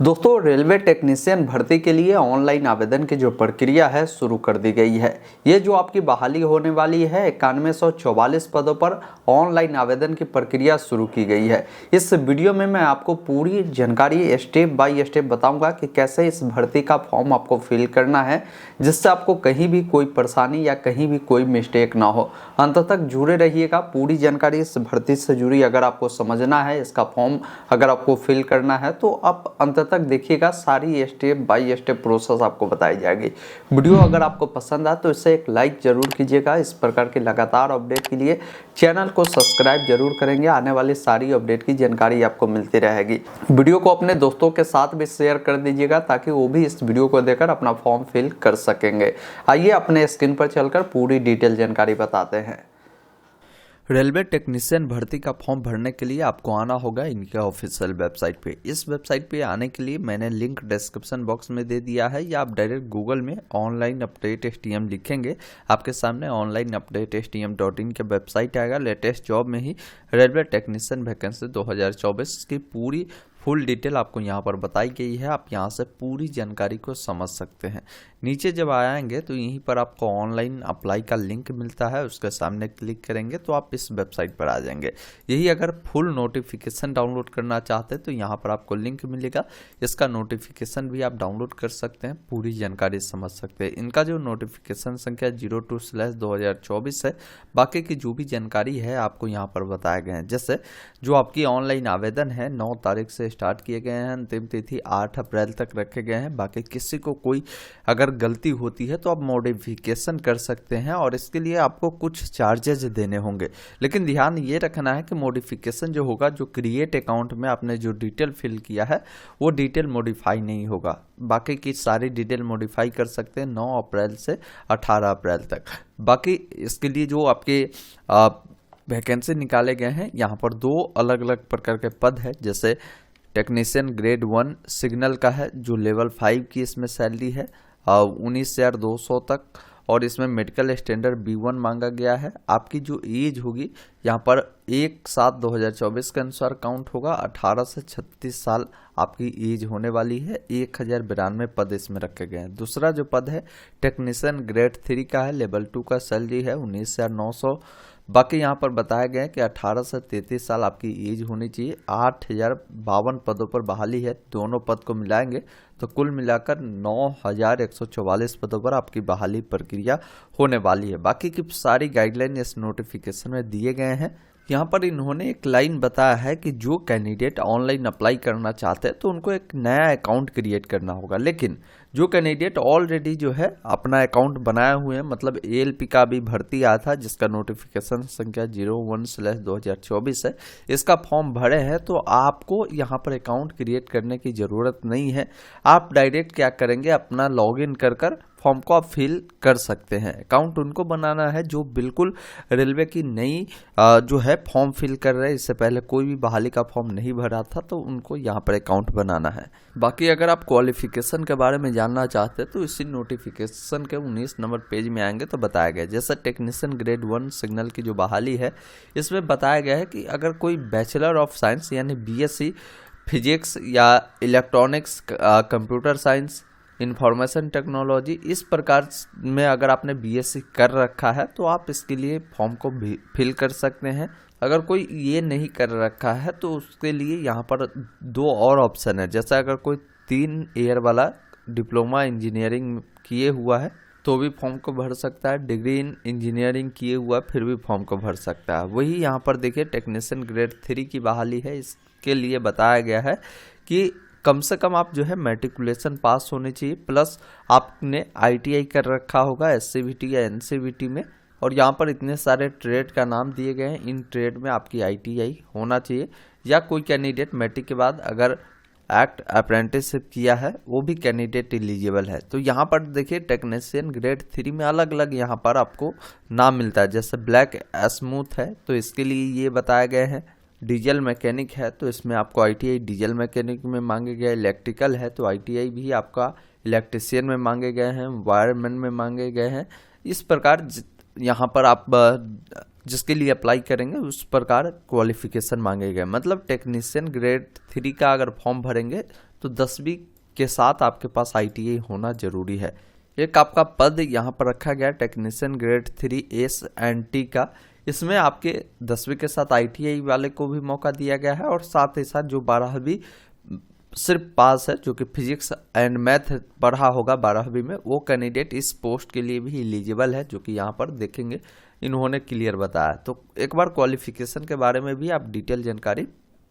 दोस्तों, railway technician भर्ती के लिए ऑनलाइन आवेदन की जो प्रक्रिया है शुरू कर दी गई है। ये जो आपकी बहाली होने वाली है 9144 पदों पर ऑनलाइन आवेदन की प्रक्रिया शुरू की गई है। इस वीडियो में मैं आपको पूरी जानकारी स्टेप बाय स्टेप बताऊंगा कि कैसे इस भर्ती का फॉर्म आपको फिल करना है, जिससे आपको कहीं भी कोई परेशानी या कहीं भी कोई मिस्टेक ना हो। अंत तक जुड़े रहिएगा। पूरी जानकारी इस भर्ती से जुड़ी अगर आपको समझना है, इसका फॉर्म अगर आपको फिल करना है तो आप अंत तक देखिएगा। सारी स्टेप बाय स्टेप प्रोसेस आपको बताई जाएगी। वीडियो अगर आपको पसंद आए तो इसे एक लाइक जरूर कीजिएगा। इस प्रकार के लगातार अपडेट के लिए चैनल को सब्सक्राइब जरूर करेंगे। आने वाली सारी अपडेट की जानकारी आपको मिलती रहेगी। वीडियो को अपने दोस्तों के साथ भी शेयर कर दीजिएगा ताकि वो भी इस वीडियो को देखकर अपना फॉर्म फिल कर सकेंगे। आइए अपने स्क्रीन पर चलकर पूरी डिटेल जानकारी बताते हैं। रेलवे टेक्नीशियन भर्ती का फॉर्म भरने के लिए आपको आना होगा इनके ऑफिशियल वेबसाइट पे। इस वेबसाइट पे आने के लिए मैंने लिंक डिस्क्रिप्शन बॉक्स में दे दिया है, या आप डायरेक्ट गूगल में ऑनलाइन अपडेट STM लिखेंगे, आपके सामने ऑनलाइन अपडेट STM.in के वेबसाइट आएगा। लेटेस्ट जॉब में ही रेलवे टेक्नीशियन वैकेंसी 2024 की पूरी फुल डिटेल आपको यहाँ पर बताई गई है। आप यहाँ से पूरी जानकारी को समझ सकते हैं। नीचे जब आएंगे तो यहीं पर आपको ऑनलाइन अप्लाई का लिंक मिलता है, उसके सामने क्लिक करेंगे तो आप इस वेबसाइट पर आ जाएंगे। यही अगर फुल नोटिफिकेशन डाउनलोड करना चाहते हैं तो यहाँ पर आपको लिंक मिलेगा, इसका नोटिफिकेशन भी आप डाउनलोड कर सकते हैं, पूरी जानकारी समझ सकते हैं। इनका जो नोटिफिकेशन संख्या 02/2024 है। बाकी की जो भी जानकारी है आपको यहाँ पर बताए गए हैं। जैसे जो आपकी ऑनलाइन आवेदन है 9 तारीख से स्टार्ट किए गए हैं, अंतिम तिथि 8 अप्रैल तक रखे गए हैं। बाकी किसी को कोई अगर गलती होती है तो आप मॉडिफिकेशन कर सकते हैं और इसके लिए आपको कुछ चार्जेज देने होंगे। लेकिन ध्यान ये रखना है कि मॉडिफिकेशन जो होगा, जो क्रिएट अकाउंट में आपने जो डिटेल फिल किया है वो डिटेल मॉडिफाई नहीं होगा। बाकी की सारी डिटेल मॉडिफाई कर सकते हैं 9 अप्रैल से 18 अप्रैल तक। बाकी इसके लिए जो आपके वैकेंसी निकाले गए हैं, यहाँ पर 2 अलग अलग प्रकार के पद है। जैसे टेक्नीशियन ग्रेड 1 सिग्नल का है, जो लेवल 5 की इसमें सैलरी है 19,200 तक, और इसमें मेडिकल स्टैंडर्ड B1 मांगा गया है। आपकी जो एज होगी यहाँ पर 1/7/2024 के अनुसार काउंट होगा। 18 से 36 साल आपकी एज होने वाली है। 1092 पद इसमें रखे गए हैं। दूसरा जो पद है टेक्नीशियन ग्रेड 3 का है, लेवल 2 का सैलरी है 19,900। बाकी यहाँ पर बताया गया है कि 18 से 33 साल आपकी एज होनी चाहिए। 8,052 पदों पर बहाली है। दोनों पद को मिलाएंगे तो कुल मिलाकर 9,144 पदों पर आपकी बहाली प्रक्रिया होने वाली है। बाकी की सारी गाइडलाइन इस नोटिफिकेशन में दिए गए हैं। यहाँ पर इन्होंने एक लाइन बताया है कि जो कैंडिडेट ऑनलाइन अप्लाई करना चाहते हैं तो उनको एक नया अकाउंट क्रिएट करना होगा। लेकिन जो कैंडिडेट ऑलरेडी जो है अपना अकाउंट बनाए हुए हैं, मतलब ALP का भी भर्ती आया था जिसका नोटिफिकेशन संख्या 01/2024 है, इसका फॉर्म भरे हैं, तो आपको यहाँ पर अकाउंट क्रिएट करने की ज़रूरत नहीं है। आप डायरेक्ट क्या करेंगे, अपना लॉगिन कर फॉर्म को आप फिल कर सकते हैं। अकाउंट उनको बनाना है जो बिल्कुल रेलवे की नई जो है फॉर्म फिल कर रहे हैं, इससे पहले कोई भी बहाली का फॉर्म नहीं भरा था, तो उनको यहाँ पर अकाउंट बनाना है। बाकी अगर आप क्वालिफिकेशन के बारे में जानना चाहते हैं तो इसी नोटिफिकेशन के 19 नंबर पेज में आएंगे तो बताया गया। जैसे टेक्नीशियन ग्रेड 1 सिग्नल की जो बहाली है, इसमें बताया गया है कि अगर कोई बैचलर ऑफ साइंस यानी BSc फिजिक्स या electronics, computer science, information technology, इस प्रकार में अगर आपने BSc कर रखा है तो आप इसके लिए फॉर्म को भी फिल कर सकते हैं। अगर कोई ये नहीं कर रखा है तो उसके लिए यहाँ पर 2 और ऑप्शन है। जैसा अगर कोई 3 ईयर वाला डिप्लोमा इंजीनियरिंग किए हुआ है तो भी फॉर्म को भर सकता है। डिग्री इन इंजीनियरिंग किए हुआ फिर भी फॉर्म को भर सकता है। वही यहाँ पर देखिए टेक्नीशियन ग्रेड 3 की बहाली है। इसके लिए बताया गया है कि कम से कम आप जो है मैट्रिकुलेशन पास होने चाहिए, प्लस आपने ITI कर रखा होगा SCVT या NCVT में। और यहाँ पर इतने सारे ट्रेड का नाम दिए गए हैं, इन ट्रेड में आपकी ITI होना चाहिए। या कोई कैंडिडेट मैट्रिक के बाद अगर एक्ट अप्रेंटिसशिप किया है वो भी कैंडिडेट एलिजिबल है। तो यहाँ पर देखिए टेक्नीशियन ग्रेड 3 में अलग अलग यहाँ पर आपको नाम मिलता है। जैसे ब्लैक स्मूथ है तो इसके लिए ये बताए गए हैं। डीजल मैकेनिक है तो इसमें आपको ITI डीजल मैकेनिक में मांगे गए। इलेक्ट्रिकल है तो ITI भी आपका इलेक्ट्रिशियन में मांगे गए हैं, वायरमैन में मांगे गए हैं। इस प्रकार यहाँ पर आप जिसके लिए अप्लाई करेंगे उस प्रकार क्वालिफिकेशन मांगे गए। मतलब टेक्नीशियन ग्रेड 3 का अगर फॉर्म भरेंगे तो 10वीं के साथ आपके पास ITI होना जरूरी है। एक आपका पद यहाँ पर रखा गया टेक्नीशियन ग्रेड 3 S&T का। इसमें आपके 10वीं के साथ ITI वाले को भी मौका दिया गया है और साथ ही साथ जो 12वीं सिर्फ पास है, जो कि फिजिक्स एंड मैथ पढ़ा होगा 12वीं में, वो कैंडिडेट इस पोस्ट के लिए भी एलिजिबल है, जो कि यहाँ पर देखेंगे इन्होंने क्लियर बताया। तो एक बार क्वालिफिकेशन के बारे में भी आप डिटेल जानकारी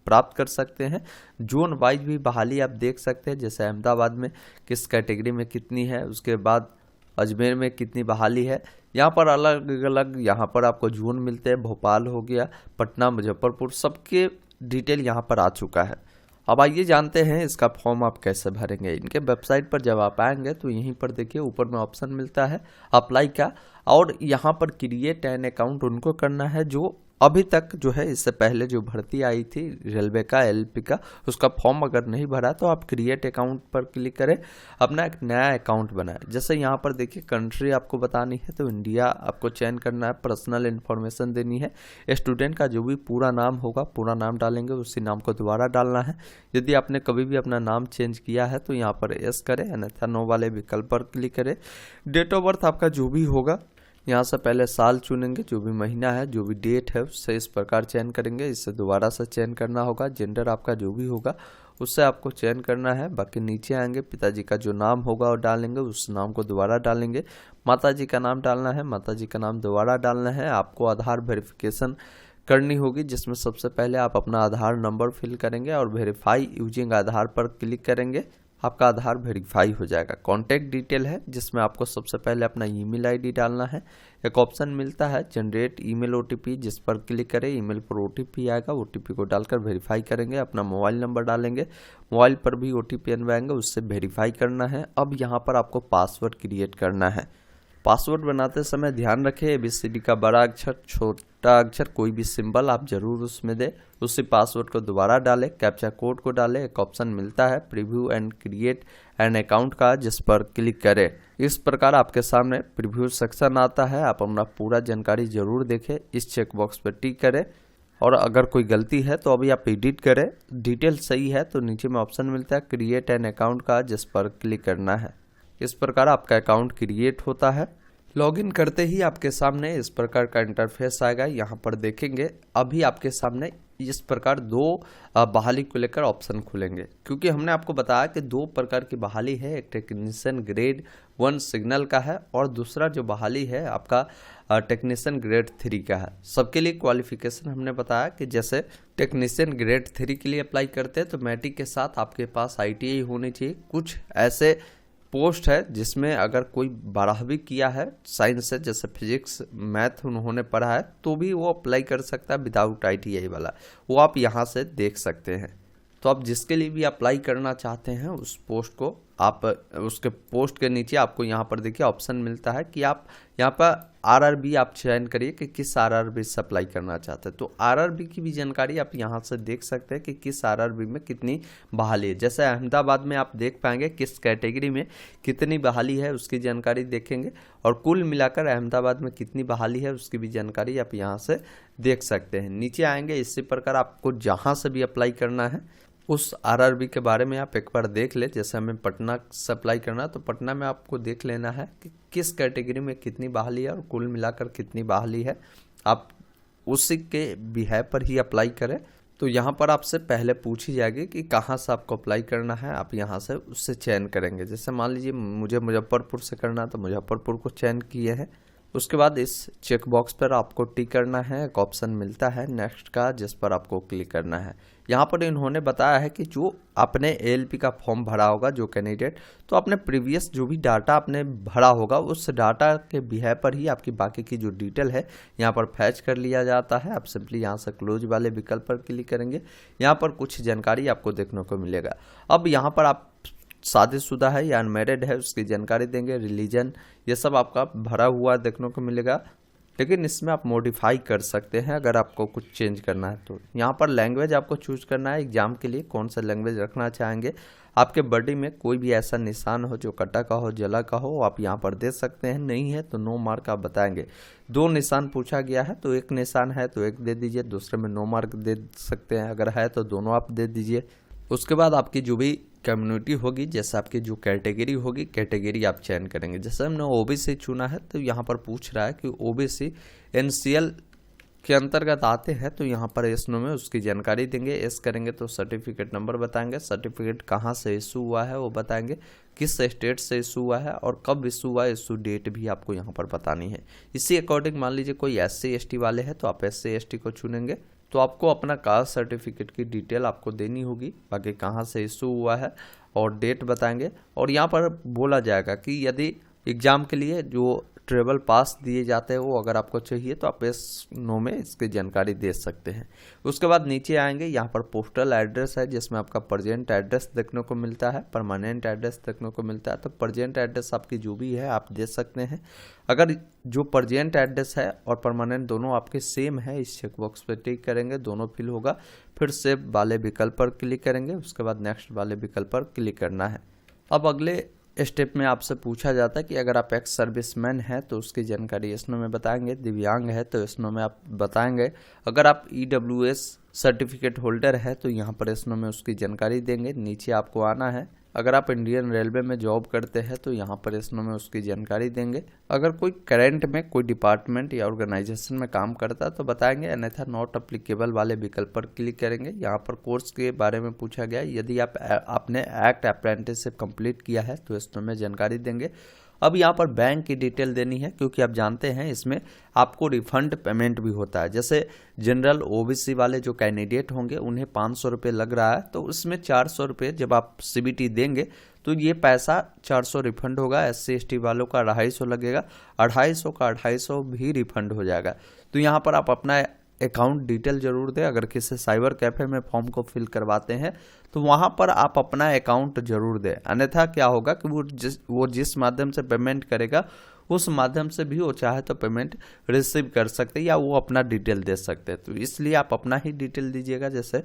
प्राप्त कर सकते हैं। जोन वाइज भी बहाली आप देख सकते हैं, जैसे अहमदाबाद में किस कैटेगरी में कितनी है, उसके बाद अजमेर में कितनी बहाली है। यहाँ पर अलग अलग यहाँ पर आपको जोन मिलते हैं, भोपाल हो गया, पटना, मुजफ्फरपुर, सबके डिटेल यहाँ पर आ चुका है। अब आइए जानते हैं इसका फॉर्म आप कैसे भरेंगे। इनके वेबसाइट पर जब आप आएंगे तो यहीं पर देखिए ऊपर में ऑप्शन मिलता है अप्लाई का, और यहाँ पर क्रिएट एन अकाउंट उनको करना है जो अभी तक जो है इससे पहले जो भर्ती आई थी रेलवे का LP का, उसका फॉर्म अगर नहीं भरा तो आप क्रिएट अकाउंट पर क्लिक करें, अपना एक नया अकाउंट बनाएं। जैसे यहाँ पर देखिए कंट्री आपको बतानी है तो इंडिया आपको चयन करना है, पर्सनल इन्फॉर्मेशन देनी है, स्टूडेंट का जो भी पूरा नाम होगा पूरा नाम डालेंगे, उसी नाम को दोबारा डालना है। यदि आपने कभी भी अपना नाम चेंज किया है तो यहाँ पर यस करें, अन्यथा नो वाले विकल्प पर क्लिक करें। डेट ऑफ बर्थ आपका जो भी होगा यहाँ से पहले साल चुनेंगे, जो भी महीना है, जो भी डेट है उससे इस प्रकार चयन करेंगे, इससे दोबारा से चयन करना होगा। जेंडर आपका जो भी होगा उससे आपको चयन करना है। बाकी नीचे आएंगे, पिताजी का जो नाम होगा वो डालेंगे, उस नाम को दोबारा डालेंगे। माताजी का नाम डालना है, माताजी का नाम दोबारा डालना है। आपको आधार वेरिफिकेशन करनी होगी, जिसमें सबसे पहले आप अपना आधार नंबर फिल करेंगे और वेरीफाई यूजिंग आधार पर क्लिक करेंगे, आपका आधार वेरीफाई हो जाएगा। कॉन्टैक्ट डिटेल है जिसमें आपको सबसे पहले अपना ईमेल आईडी डालना है। एक ऑप्शन मिलता है जनरेट ईमेल OTP, जिस पर क्लिक करें, ईमेल पर OTP आएगा, OTP को डालकर वेरीफाई करेंगे। अपना मोबाइल नंबर डालेंगे, मोबाइल पर भी OTP आएंगे, उससे वेरीफाई करना है। अब यहाँ पर आपको पासवर्ड क्रिएट करना है। पासवर्ड बनाते समय ध्यान रखें ABCD का बड़ा अक्षर, छोटा अक्षर, कोई भी सिंबल आप जरूर उसमें दें। उसी पासवर्ड को दोबारा डालें, कैप्चा कोड को डालें। एक ऑप्शन मिलता है preview and create an account का, जिस पर क्लिक करें। इस प्रकार आपके सामने प्रीव्यू सेक्शन आता है। आप अपना पूरा जानकारी जरूर देखें, इस चेकबॉक्स पर टिक करें और अगर कोई गलती है तो अभी आप एडिट करें। डिटेल सही है तो नीचे में ऑप्शन मिलता है क्रिएट एन अकाउंट का, जिस पर क्लिक करना है। इस प्रकार आपका अकाउंट क्रिएट होता है। लॉगिन करते ही आपके सामने इस प्रकार का इंटरफेस आएगा। यहाँ पर देखेंगे अभी आपके सामने इस प्रकार दो बहाली को लेकर ऑप्शन खुलेंगे, क्योंकि हमने आपको बताया कि दो प्रकार की बहाली है। एक टेक्नीशियन ग्रेड 1 सिग्नल का है और दूसरा जो बहाली है आपका टेक्नीशियन ग्रेड 3 का है। सबके लिए क्वालिफिकेशन हमने बताया कि जैसे टेक्नीशियन ग्रेड 3 के लिए अप्लाई करते हैं तो मैट्रिक के साथ आपके पास ITI होनी चाहिए। कुछ ऐसे पोस्ट है जिसमें अगर कोई 12वीं किया है साइंस से, जैसे फिजिक्स मैथ उन्होंने पढ़ा है, तो भी वो अप्लाई कर सकता है विदाउट ITI वाला, वो आप यहाँ से देख सकते हैं। तो आप जिसके लिए भी अप्लाई करना चाहते हैं उस पोस्ट को, आप उसके पोस्ट के नीचे आपको यहाँ पर देखिए ऑप्शन मिलता है कि आप यहाँ पर RRB आप चयन करिए कि किस RRB से अप्लाई करना चाहते हैं। तो RRB की भी जानकारी आप यहाँ से देख सकते हैं कि किस RRB में कितनी बहाली है। जैसे अहमदाबाद में आप देख पाएंगे किस कैटेगरी में कितनी बहाली है, उसकी जानकारी देखेंगे, और कुल मिलाकर अहमदाबाद में कितनी बहाली है उसकी भी जानकारी आप यहाँ से देख सकते हैं। नीचे आएंगे, इसी प्रकार आपको जहाँ से भी अप्लाई करना है उस RRB के बारे में आप एक बार देख ले। जैसे हमें पटना से अप्लाई करना तो पटना में आपको देख लेना है कि किस कैटेगरी में कितनी बहाली है और कुल मिलाकर कितनी बहाली है, आप उसी के बिहाय पर ही अप्लाई करें। तो यहाँ पर आपसे पहले पूछी जाएगी कि कहाँ से आपको अप्लाई करना है, आप यहाँ से उससे चयन करेंगे। जैसे मान लीजिए मुझे मुजफ्फरपुर से करना है तो मुजफ्फरपुर को चयन किए हैं। उसके बाद इस चेक बॉक्स पर आपको टिक करना है। एक ऑप्शन मिलता है नेक्स्ट का, जिस पर आपको क्लिक करना है। यहाँ पर इन्होंने बताया है कि जो आपने ALP का फॉर्म भरा होगा जो कैंडिडेट, तो आपने प्रीवियस जो भी डाटा आपने भरा होगा उस डाटा के बिहाय पर ही आपकी बाकी की जो डिटेल है यहाँ पर फैच कर लिया जाता है। आप सिंपली यहाँ से क्लोज वाले विकल्प पर क्लिक करेंगे, यहाँ पर कुछ जानकारी आपको देखने को मिलेगा। अब यहाँ पर आप शादीशुदा है या अनमैरिड है उसकी जानकारी देंगे, रिलीजन, ये सब आपका भरा हुआ देखने को मिलेगा। लेकिन इसमें आप मॉडिफाई कर सकते हैं अगर आपको कुछ चेंज करना है तो। यहाँ पर लैंग्वेज आपको चूज करना है एग्जाम के लिए कौन सा लैंग्वेज रखना चाहेंगे। आपके बॉडी में कोई भी ऐसा निशान हो जो कटा का हो, जला का हो, आप यहाँ पर दे सकते हैं। नहीं है तो नो मार्क आप बताएंगे। 2 निशान पूछा गया है तो एक निशान है तो एक दे दीजिए, दूसरे में नो मार्क दे सकते हैं। अगर है तो दोनों आप दे दीजिए। उसके बाद आपकी जो भी कम्युनिटी होगी, जैसे आपकी जो कैटेगरी होगी, कैटेगरी आप चयन करेंगे। जैसे हमने ओबीसी चुना है तो यहाँ पर पूछ रहा है कि ओबीसी एनसीएल के अंतर्गत आते हैं, तो यहाँ पर एस नो में उसकी जानकारी देंगे। एस करेंगे तो सर्टिफिकेट नंबर बताएंगे, सर्टिफिकेट कहाँ से इशू हुआ है वो बताएंगे, किस स्टेट से इशू हुआ है और कब इशू हुआ है, इशू डेट भी आपको यहाँ पर बतानी है। इसी अकॉर्डिंग मान लीजिए कोई SC ST वाले हैं तो आप SC ST को चुनेंगे, तो आपको अपना कास्ट सर्टिफिकेट की डिटेल आपको देनी होगी, बाकी कहाँ से इशू हुआ है और डेट बताएंगे। और यहाँ पर बोला जाएगा कि यदि एग्ज़ाम के लिए जो ट्रेवल पास दिए जाते हैं वो अगर आपको चाहिए तो आप इस नो में इसकी जानकारी दे सकते हैं। उसके बाद नीचे आएंगे, यहाँ पर पोस्टल एड्रेस है जिसमें आपका प्रेजेंट एड्रेस देखने को मिलता है, परमानेंट एड्रेस देखने को मिलता है। तो प्रेजेंट एड्रेस आपकी जो भी है आप दे सकते हैं। अगर जो प्रेजेंट एड्रेस है और परमानेंट दोनों आपके सेम है, इस चेकबॉक्स पे टिक करेंगे, दोनों फिल होगा। फिर सेव वाले विकल्प पर क्लिक करेंगे, उसके बाद नेक्स्ट वाले विकल्प पर क्लिक करना है। अब अगले स्टेप में आपसे पूछा जाता है कि अगर आप एक्स सर्विसमैन हैं तो उसकी जानकारी इसनो में बताएंगे, दिव्यांग है तो इसनो में आप बताएंगे, अगर आप EWS सर्टिफिकेट होल्डर है तो यहाँ पर इसनो में उसकी जानकारी देंगे। नीचे आपको आना है, अगर आप इंडियन रेलवे में जॉब करते हैं तो यहाँ पर इसनो में उसकी जानकारी देंगे। अगर कोई करंट में कोई डिपार्टमेंट या ऑर्गेनाइजेशन में काम करता है तो बताएंगे, अन्यथा नॉट अप्लीकेबल वाले विकल्प पर क्लिक करेंगे। यहाँ पर कोर्स के बारे में पूछा गया, यदि आपने एक्ट अप्रेंटिसशिप कंप्लीट किया है तो इसमें में जानकारी देंगे। अब यहाँ पर बैंक की डिटेल देनी है, क्योंकि आप जानते हैं इसमें आपको रिफंड पेमेंट भी होता है। जैसे जनरल OBC वाले जो कैंडिडेट होंगे उन्हें 500 रुपये लग रहा है, तो उसमें 400 रुपये जब आप CBT देंगे तो ये पैसा 400 रिफंड होगा। SC ST वालों का 250 लगेगा, 250 का 250 भी रिफंड हो जाएगा। तो यहाँ पर आप अपना अकाउंट डिटेल जरूर दें। अगर किसी साइबर कैफे में फॉर्म को फिल करवाते हैं तो वहाँ पर आप अपना अकाउंट जरूर दें, अन्यथा क्या होगा कि वो जिस माध्यम से पेमेंट करेगा उस माध्यम से भी वो चाहे तो पेमेंट रिसीव कर सकते हैं या वो अपना डिटेल दे सकते हैं। तो इसलिए आप अपना ही डिटेल दीजिएगा। जैसे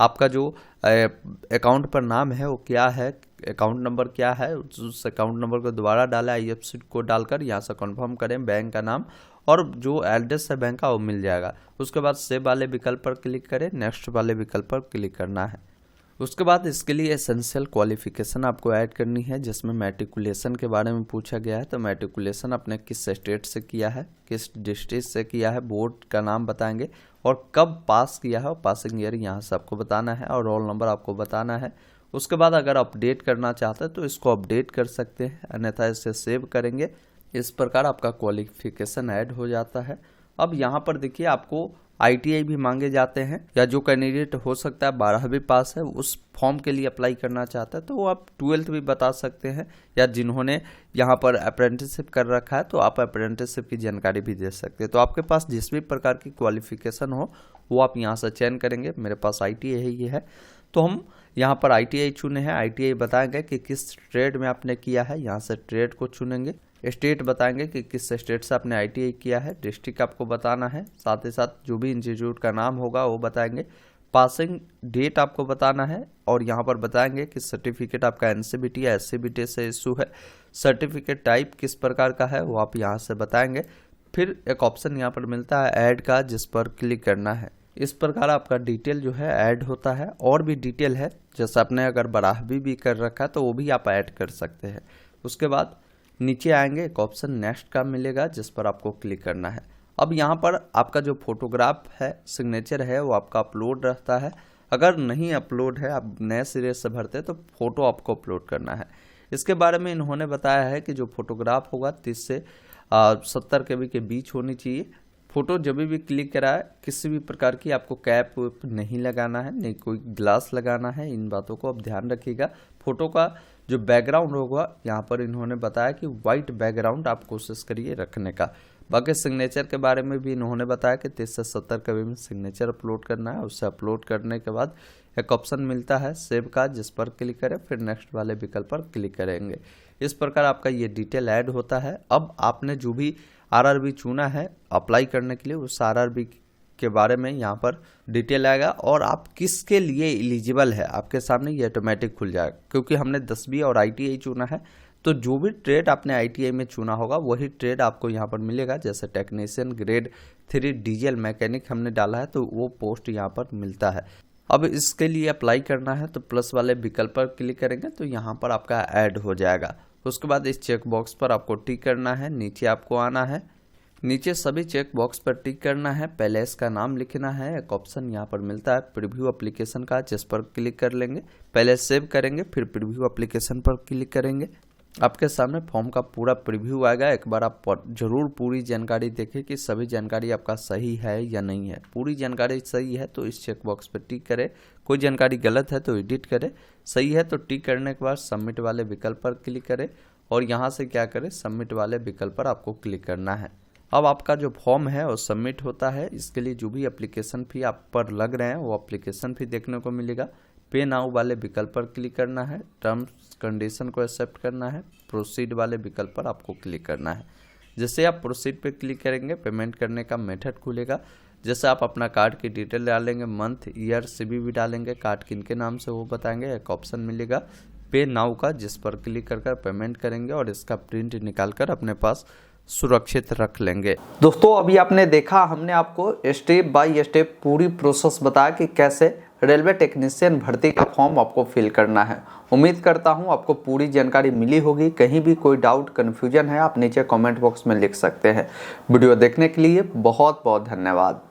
आपका जो अकाउंट पर नाम है वो क्या है, अकाउंट नंबर क्या है, उस अकाउंट नंबर को दोबारा डालें, IFSC कोड डालकर यहाँ से कंफर्म करें बैंक का नाम, और जो एड्रेस है बैंक का वो मिल जाएगा। उसके बाद सेव वाले विकल्प पर क्लिक करें, नेक्स्ट वाले विकल्प पर क्लिक करना है। उसके बाद इसके लिए एसेंशियल क्वालिफिकेशन आपको ऐड करनी है, जिसमें मैट्रिकुलेशन के बारे में पूछा गया है। तो मैट्रिकुलेशन आपने किस स्टेट से किया है, किस डिस्ट्रिक्ट से किया है, बोर्ड का नाम बताएंगे और कब पास किया है और पासिंग ईयर यहाँ से आपको बताना है और रोल नंबर आपको बताना है। उसके बाद अगर अपडेट करना चाहते हैं तो इसको अपडेट कर सकते हैं, अन्यथा इसे सेव करेंगे। इस प्रकार आपका क्वालिफिकेशन ऐड हो जाता है। अब यहाँ पर देखिए आपको ITI भी मांगे जाते हैं, या जो कैंडिडेट हो सकता है 12वीं पास है उस फॉर्म के लिए अप्लाई करना चाहता है तो वो आप 12th भी बता सकते हैं, या जिन्होंने यहाँ पर अप्रेंटिसशिप कर रखा है तो आप अप्रेंटिसशिप की जानकारी भी दे सकते हैं। तो आपके पास जिस भी प्रकार की क्वालिफिकेशन हो वो आप यहाँ से चयन करेंगे। मेरे पास ITI ही है तो हम यहाँ पर ITI चुने हैं। ITI बताएंगे कि किस ट्रेड में आपने किया है, यहाँ से ट्रेड को चुनेंगे। स्टेट बताएंगे कि किस स्टेट से आपने ITI किया है, डिस्ट्रिक्ट आपको बताना है, साथ ही साथ जो भी इंस्टीट्यूट का नाम होगा वो बताएंगे, पासिंग डेट आपको बताना है, और यहाँ पर बताएंगे कि सर्टिफिकेट आपका NCBT या SCBT से इशू है, सर्टिफिकेट टाइप किस प्रकार का है वो आप यहाँ से बताएंगे। फिर एक ऑप्शन यहाँ पर मिलता है ऐड का, जिस पर क्लिक करना है। इस प्रकार आपका डिटेल जो है ऐड होता है। और भी डिटेल है, जैसे आपने अगर 12वीं भी कर रखा है तो वो भी आप ऐड कर सकते हैं। उसके बाद नीचे आएंगे, एक ऑप्शन नेक्स्ट का मिलेगा जिस पर आपको क्लिक करना है। अब यहाँ पर आपका जो फोटोग्राफ है, सिग्नेचर है, वो आपका अपलोड रहता है। अगर नहीं अपलोड है, आप नए सिरे से भरते हैं तो फोटो आपको अपलोड करना है। इसके बारे में इन्होंने बताया है कि जो फोटोग्राफ होगा 30 से 70 KB के बीच होनी चाहिए। फोटो जब भी क्लिक कराए किसी भी प्रकार की आपको कैप नहीं लगाना है, नहीं कोई ग्लास लगाना है, इन बातों को आप ध्यान रखिएगा। फोटो का जो बैकग्राउंड होगा यहाँ पर इन्होंने बताया कि वाइट बैकग्राउंड आप कोशिश करिए रखने का। बाकी सिग्नेचर के बारे में भी इन्होंने बताया कि 30 से 70 KB में सिग्नेचर अपलोड करना है। उससे अपलोड करने के बाद एक ऑप्शन मिलता है सेव का, जिस पर क्लिक करें, फिर नेक्स्ट वाले विकल्प पर क्लिक करेंगे। इस प्रकार आपका ये डिटेल ऐड होता है। अब आपने जो भी RRB चुना है अप्लाई करने के लिए, उस RRB के बारे में यहाँ पर डिटेल आएगा, और आप किसके लिए एलिजिबल है आपके सामने ये ऑटोमेटिक खुल जाएगा। क्योंकि हमने 10वीं और ITI चुना है तो जो भी ट्रेड आपने ITI में चुना होगा वही ट्रेड आपको यहाँ पर मिलेगा। जैसे टेक्नीशियन ग्रेड 3 डीजल मैकेनिक हमने डाला है तो वो पोस्ट यहाँ पर मिलता है। अब इसके लिए अप्लाई करना है तो प्लस वाले विकल्प पर क्लिक करेंगे तो यहाँ पर आपका ऐड हो जाएगा। उसके बाद इस चेक बॉक्स पर आपको टिक करना है, नीचे आपको आना है, नीचे सभी चेक बॉक्स पर टिक करना है, पहले इसका नाम लिखना है। एक ऑप्शन यहाँ पर मिलता है प्रीव्यू एप्लीकेशन का, जिस पर क्लिक कर लेंगे, पहले सेव करेंगे फिर प्रीव्यू एप्लीकेशन पर क्लिक करेंगे। आपके सामने फॉर्म का पूरा प्रीव्यू आएगा। एक बार आप जरूर पूरी जानकारी देखें कि सभी जानकारी आपका सही है या नहीं है। पूरी जानकारी सही है तो इस चेक बॉक्स पर टिक करें, कोई जानकारी गलत है तो एडिट करें, सही है तो टिक करने के बाद सबमिट वाले विकल्प पर क्लिक करें और यहाँ से क्या करें, सबमिट वाले विकल्प पर आपको क्लिक करना है। अब आपका जो फॉर्म है वो सबमिट होता है। इसके लिए जो भी एप्लीकेशन फी आप पर लग रहे हैं वो एप्लीकेशन फी देखने को मिलेगा। पे नाउ वाले विकल्प पर क्लिक करना है, टर्म्स कंडीशन को एक्सेप्ट करना है, प्रोसीड वाले विकल्प पर आपको क्लिक करना है। जैसे आप प्रोसीड पे क्लिक करेंगे पेमेंट करने का मेथड खुलेगा। जैसे आप अपना कार्ड की डिटेल डालेंगे, मंथ ईयर CVV डालेंगे, कार्ड किनके नाम से वो बताएंगे, एक ऑप्शन मिलेगा पे नाउ का, जिस पर क्लिक कर पेमेंट करेंगे और इसका प्रिंट निकाल कर अपने पास सुरक्षित रख लेंगे। दोस्तों अभी आपने देखा, हमने आपको स्टेप बाय स्टेप पूरी प्रोसेस बताया कि कैसे रेलवे टेक्नीशियन भर्ती का फॉर्म आपको फिल करना है। उम्मीद करता हूं आपको पूरी जानकारी मिली होगी। कहीं भी कोई डाउट कन्फ्यूजन है आप नीचे कमेंट बॉक्स में लिख सकते हैं। वीडियो देखने के लिए बहुत बहुत धन्यवाद।